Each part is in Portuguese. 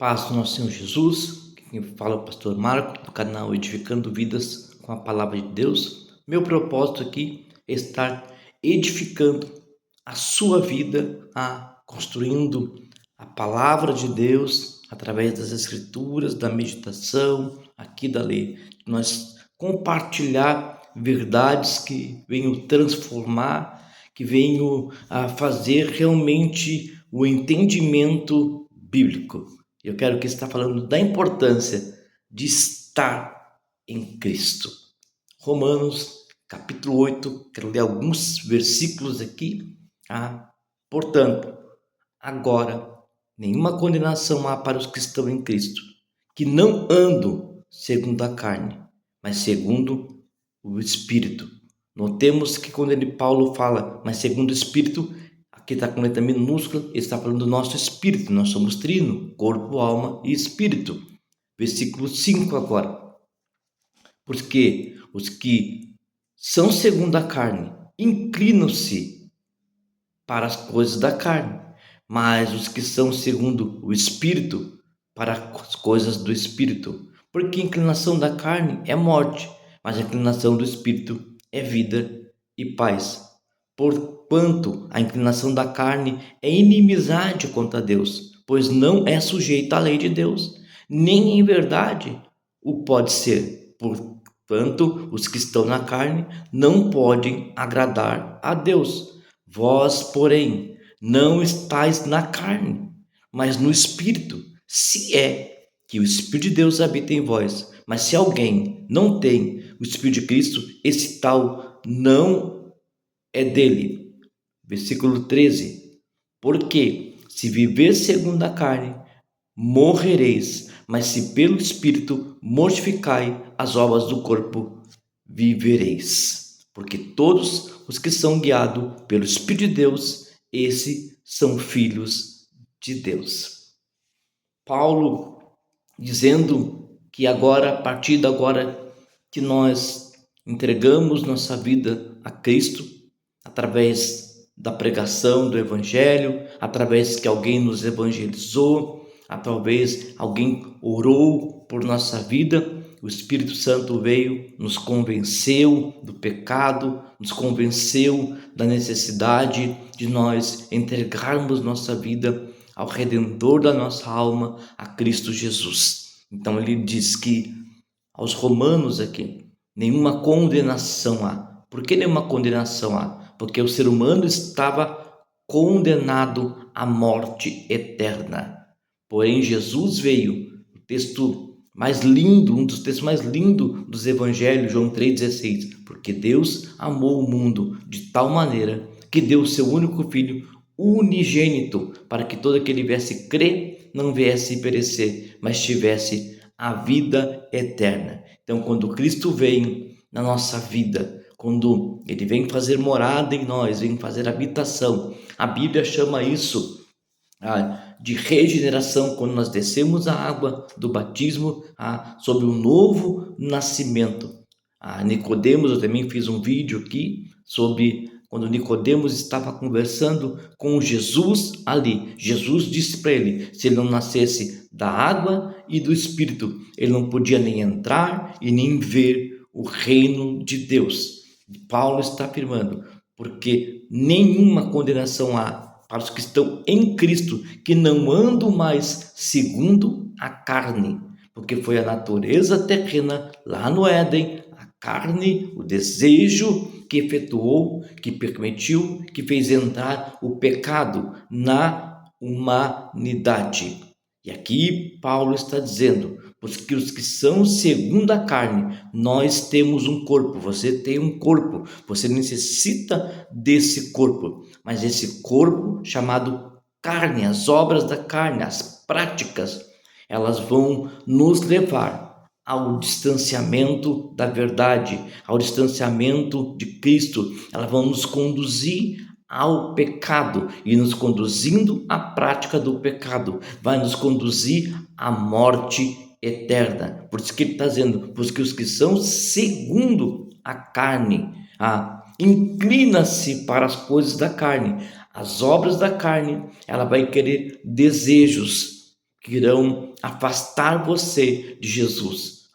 Paz do nosso Senhor Jesus, quem fala é o pastor Marco, do canal Edificando Vidas com a Palavra de Deus. Meu propósito aqui é estar edificando a sua vida, construindo a Palavra de Deus através das Escrituras, da meditação, aqui da lei. Nós compartilhar verdades que venham transformar, que venham a fazer realmente o entendimento bíblico. Eu quero que está falando da importância de estar em Cristo. Romanos, capítulo 8, quero ler alguns versículos aqui. Portanto, agora, nenhuma condenação há para os que estão em Cristo, que não andam segundo a carne, mas segundo o Espírito. Notemos que quando Paulo fala, mas segundo o Espírito, aqui está com letra minúscula, ele está falando do nosso espírito. Nós somos trino, corpo, alma e espírito. Versículo 5 agora. Porque os que são segundo a carne inclinam-se para as coisas da carne, mas os que são segundo o Espírito para as coisas do Espírito. Porque a inclinação da carne é morte, mas a inclinação do Espírito é vida e paz. Porquanto a inclinação da carne é inimizade contra Deus, pois não é sujeita à lei de Deus, nem em verdade o pode ser. Portanto, os que estão na carne não podem agradar a Deus. Vós, porém, não estáis na carne, mas no Espírito, se é que o Espírito de Deus habita em vós. Mas se alguém não tem o Espírito de Cristo, esse tal não é dele. Versículo 13. Porque se viver segundo a carne, morrereis, mas se pelo Espírito mortificai as obras do corpo, vivereis. Porque todos os que são guiados pelo Espírito de Deus, esses são filhos de Deus. Paulo dizendo que agora, a partir de agora, que nós entregamos nossa vida a Cristo, através da pregação do Evangelho, através que alguém nos evangelizou, através alguém orou por nossa vida, o Espírito Santo veio, nos convenceu do pecado, nos convenceu da necessidade de nós entregarmos nossa vida ao Redentor da nossa alma, a Cristo Jesus. Então ele diz que aos romanos aqui, nenhuma condenação há. Por que nenhuma condenação há? Porque o ser humano estava condenado à morte eterna. Porém, Jesus veio, o texto mais lindo, um dos textos mais lindos dos evangelhos, João 3,16, porque Deus amou o mundo de tal maneira que deu o seu único filho unigênito, para que todo aquele viesse crer, não viesse perecer, mas tivesse a vida eterna. Então, quando Cristo vem na nossa vida, quando ele vem fazer morada em nós, vem fazer habitação, a Bíblia chama isso de regeneração, quando nós descemos a água do batismo sobre um novo nascimento. Nicodemos, eu também fiz um vídeo aqui sobre quando Nicodemos estava conversando com Jesus ali. Jesus disse para ele, se ele não nascesse da água e do Espírito, ele não podia nem entrar e nem ver o reino de Deus. Paulo está afirmando, porque nenhuma condenação há para os que estão em Cristo, que não andam mais segundo a carne, porque foi a natureza terrena lá no Éden, a carne, o desejo que efetuou, que permitiu, que fez entrar o pecado na humanidade. E aqui Paulo está dizendo, porque os que são segundo a carne, nós temos um corpo, você tem um corpo, você necessita desse corpo, mas esse corpo chamado carne, as obras da carne, as práticas, elas vão nos levar ao distanciamento da verdade, ao distanciamento de Cristo, elas vão nos conduzir ao pecado, e nos conduzindo à prática do pecado, vai nos conduzir à morte eterna. Por isso que ele está dizendo, porque os que são segundo a carne, inclina-se para as coisas da carne, as obras da carne, ela vai querer desejos, que irão afastar você de Jesus.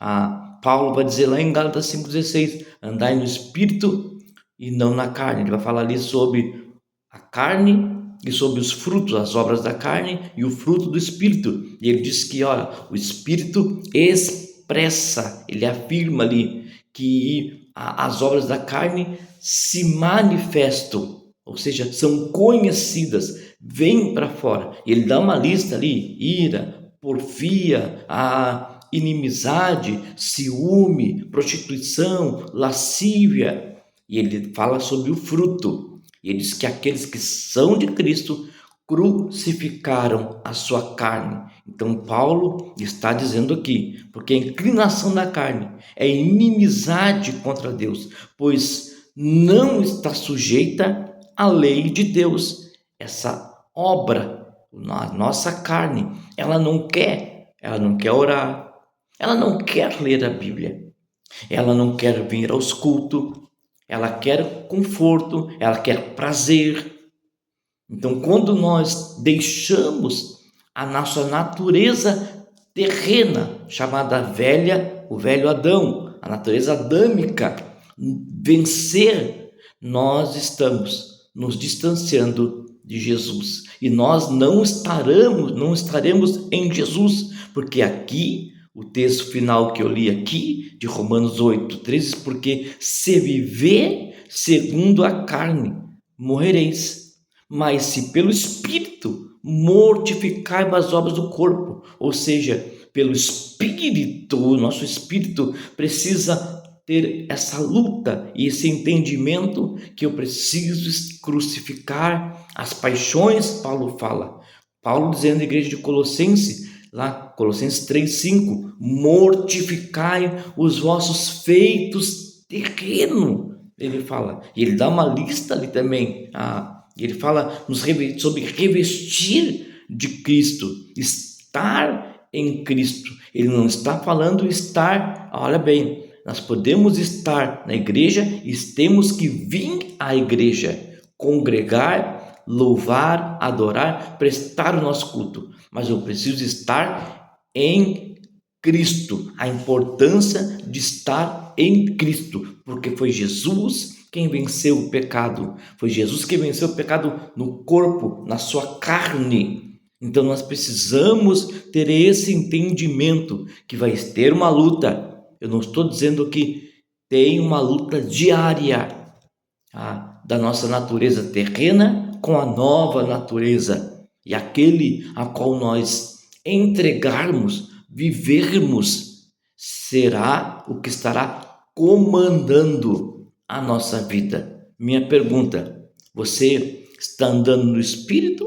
Paulo vai dizer lá em Gálatas 5,16, andai no Espírito e não na carne. Ele vai falar ali sobre a carne e sobre os frutos, as obras da carne e o fruto do Espírito. E ele diz que, olha, o Espírito expressa, ele afirma ali que as obras da carne se manifestam, ou seja, são conhecidas, vêm para fora. E ele dá uma lista ali: ira, porfia, a inimizade, ciúme, prostituição, lascívia. E ele fala sobre o fruto. E ele diz que aqueles que são de Cristo crucificaram a sua carne. Então Paulo está dizendo aqui, porque a inclinação da carne é inimizade contra Deus, pois não está sujeita à lei de Deus. Essa obra, na nossa carne, ela não quer orar, ela não quer ler a Bíblia, ela não quer vir aos cultos, ela quer conforto, ela quer prazer. Então, quando nós deixamos a nossa natureza terrena, chamada o velho Adão, a natureza adâmica, vencer, nós estamos nos distanciando de Jesus. E nós não estaremos em Jesus, porque aqui, o texto final que eu li aqui, de Romanos 8:13, porque se viver segundo a carne, morrereis. Mas se pelo Espírito mortificar as obras do corpo, ou seja, pelo Espírito, o nosso Espírito precisa ter essa luta e esse entendimento que eu preciso crucificar as paixões. Paulo dizendo à igreja de Colossenses, lá, Colossenses 3:5, mortificai os vossos feitos terrenos, ele fala, e ele dá uma lista ali também, ele fala sobre revestir de Cristo, estar em Cristo. Ele não está falando estar, olha bem, nós podemos estar na igreja e temos que vir à igreja, congregar, louvar, adorar, prestar o nosso culto, mas eu preciso estar em Cristo, a importância de estar em Cristo, porque foi Jesus quem venceu o pecado, foi Jesus quem venceu o pecado no corpo, na sua carne. Então nós precisamos ter esse entendimento que vai ter uma luta. Eu não estou dizendo que tem uma luta diária da nossa natureza terrena com a nova natureza, e aquele a qual nós entregarmos, vivermos, será o que estará comandando a nossa vida. Minha pergunta: você está andando no Espírito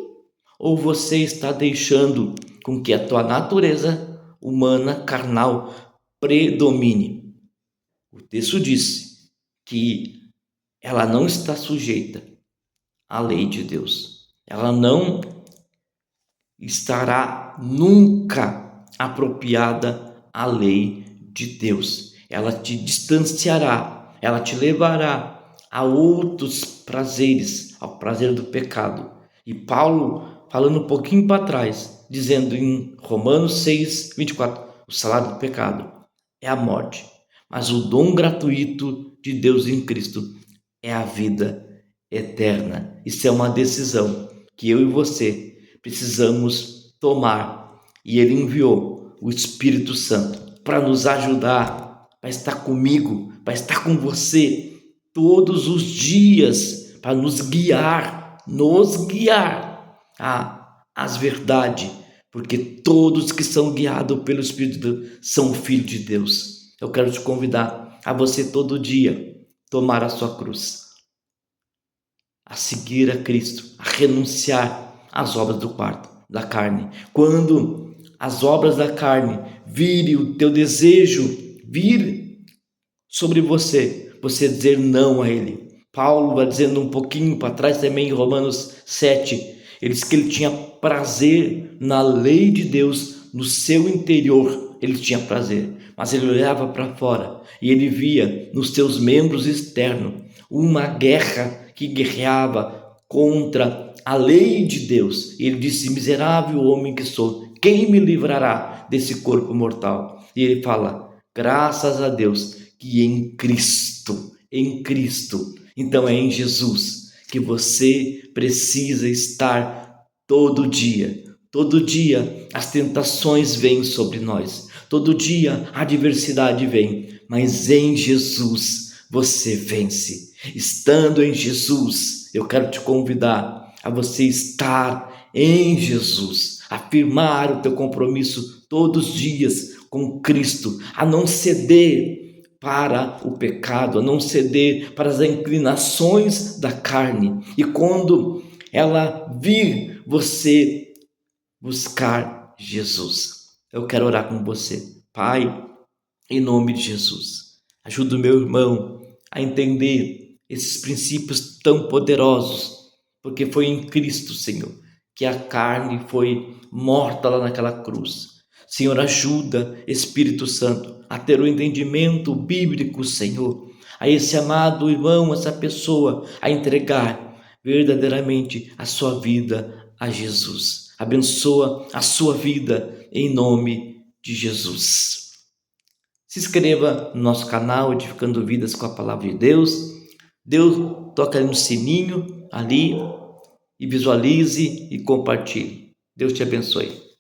ou você está deixando com que a tua natureza humana, carnal, predomine? O texto diz que ela não está sujeita à lei de Deus. Ela não estará nunca apropriada à lei de Deus. Ela te distanciará, ela te levará a outros prazeres, ao prazer do pecado. E Paulo, falando um pouquinho para trás, dizendo em Romanos 6:24, o salário do pecado é a morte, mas o dom gratuito de Deus em Cristo é a vida eterna. Isso é uma decisão que eu e você precisamos tomar, e ele enviou o Espírito Santo para nos ajudar, para estar comigo, para estar com você todos os dias, para nos guiar às verdades, porque todos que são guiados pelo Espírito de Deus são filhos de Deus. Eu quero te convidar a você todo dia tomar a sua cruz, a seguir a Cristo, a renunciar às obras da carne. Quando as obras da carne virem o teu desejo, vir sobre você dizer não a ele. Paulo vai dizendo um pouquinho para trás também em Romanos 7, ele diz que ele tinha prazer na lei de Deus, no seu interior ele tinha prazer, mas ele olhava para fora e ele via nos seus membros externos uma guerra que guerreava contra a lei de Deus. Ele disse: miserável homem que sou, quem me livrará desse corpo mortal? E ele fala: graças a Deus que em Cristo, então é em Jesus que você precisa estar todo dia. Todo dia as tentações vêm sobre nós, todo dia a adversidade vem, mas em Jesus você vence. Estando em Jesus, eu quero te convidar a você estar em Jesus, afirmar o teu compromisso todos os dias com Cristo, a não ceder para o pecado, a não ceder para as inclinações da carne. E quando ela vir, você buscar Jesus. Eu quero orar com você. Pai, em nome de Jesus, ajuda o meu irmão a entender esses princípios tão poderosos, porque foi em Cristo, Senhor, que a carne foi morta lá naquela cruz. Senhor, ajuda, Espírito Santo, a ter o entendimento bíblico, Senhor, a esse amado irmão, essa pessoa, a entregar verdadeiramente a sua vida a Jesus. Abençoa a sua vida em nome de Jesus. Se inscreva no nosso canal Edificando Vidas com a Palavra de Deus. Toca no sininho ali e visualize e compartilhe. Deus te abençoe.